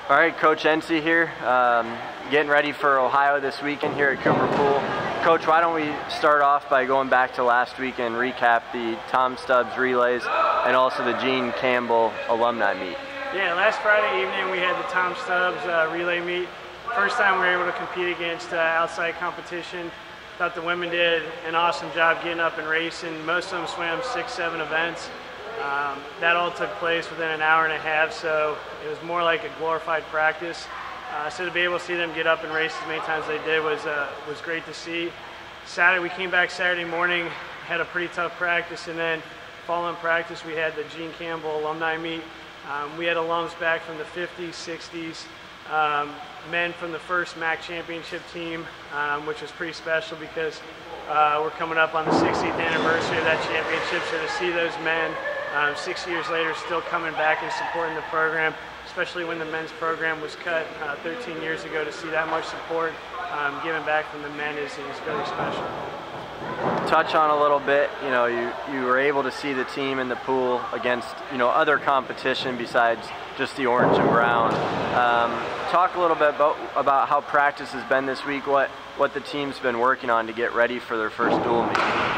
All right, Coach Ense here, getting ready for Ohio this weekend here at Cooper Pool. Coach, why don't we start off by going back to last week and recap the Tom Stubbs relays and also the Gene Campbell alumni meet. Yeah, last Friday evening we had the Tom Stubbs relay meet. First time we were able to compete against outside competition. Thought the women did an awesome job getting up and racing. Most of them swam 6-7 events. That all took place within an hour and a half, so it was more like a glorified practice. So to be able to see them get up and race as many times as they did was great to see. Saturday, we came back Saturday morning, had a pretty tough practice, and then following practice we had the Gene Campbell alumni meet. We had alums back from the 50s, 60s, men from the first MAC championship team, which was pretty special because we're coming up on the 60th anniversary of that championship, so to see those men 6 years later still coming back and supporting the program, especially when the men's program was cut 13 years ago, to see that much support given back from the men is really special. Touch on a little bit, you were able to see the team in the pool against, other competition besides just the orange and brown. Talk a little bit about how practice has been this week, what the team's been working on to get ready for their first dual meet.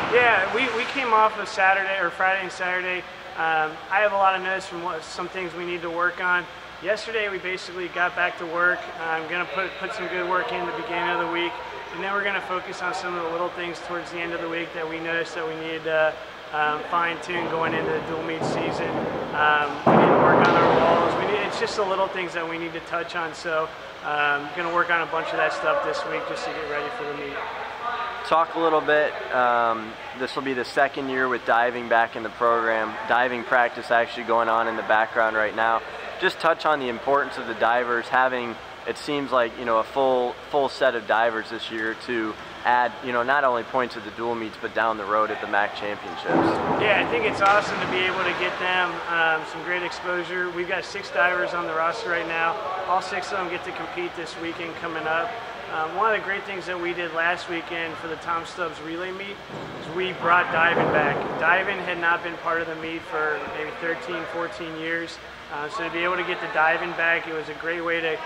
Yeah, we came off of Friday and Saturday. I have a lot of notes from some things we need to work on. Yesterday we basically got back to work. I'm going to put some good work in the beginning of the week, and then we're going to focus on some of the little things towards the end of the week that we noticed that we needed to fine-tune going into the dual meet season. We need to work on our walls. It's just the little things that we need to touch on, so I'm going to work on a bunch of that stuff this week just to get ready for the meet. Talk a little bit, this will be the second year with diving back in the program. Diving practice actually going on in the background right now. Just touch on the importance of the divers having, it seems like, a full set of divers this year to add, not only points at the dual meets, but down the road at the MAC championships. Yeah, I think it's awesome to be able to get them some great exposure. We've got 6 divers on the roster right now. All 6 of them get to compete this weekend coming up. One of the great things that we did last weekend for the Tom Stubbs relay meet is we brought diving back. Diving had not been part of the meet for maybe 13, 14 years. So to be able to get the diving back, it was a great way to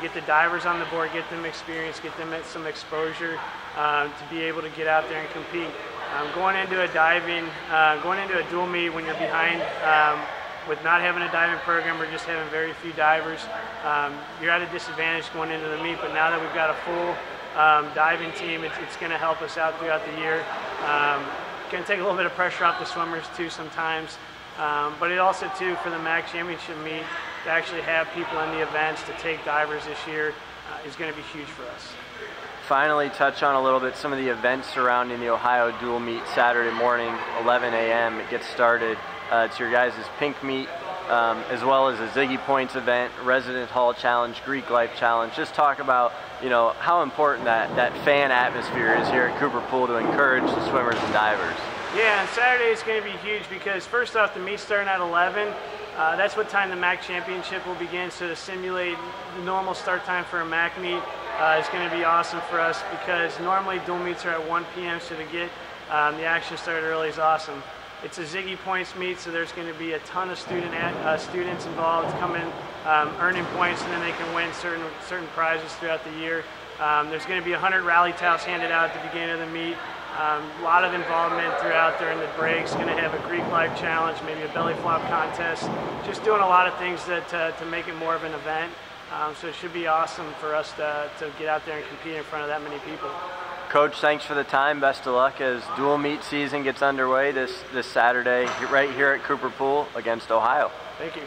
get the divers on the board, get them experience, get them some exposure to be able to get out there and compete. Going into a dual meet when you're behind with not having a diving program or just having very few divers, you're at a disadvantage going into the meet, but now that we've got a full diving team, it's going to help us out throughout the year. Going to take a little bit of pressure off the swimmers too sometimes, but it also too for the MAC championship meet to actually have people in the events to take divers this year is going to be huge for us. Finally, touch on a little bit some of the events surrounding the Ohio dual meet Saturday morning, 11 a.m. It gets started. It's your guys' pink meet, as well as a Ziggy Points event, Resident Hall Challenge, Greek Life Challenge. Just talk about, how important that fan atmosphere is here at Cooper Pool to encourage the swimmers and divers. Yeah, and Saturday is going to be huge because first off, the meet's starting at 11. That's what time the MAC championship will begin, so to simulate the normal start time for a MAC meet is going to be awesome for us because normally dual meets are at 1 p.m., so to get the action started early is awesome. It's a Ziggy Points meet, so there's going to be a ton of students involved coming, earning points, and then they can win certain prizes throughout the year. There's going to be 100 rally towels handed out at the beginning of the meet. A lot of involvement throughout during the breaks. Going to have a Greek Life Challenge, maybe a belly flop contest. Just doing a lot of things to make it more of an event. So it should be awesome for us to get out there and compete in front of that many people. Coach, thanks for the time. Best of luck as dual meet season gets underway this Saturday right here at Cooper Pool against Ohio. Thank you.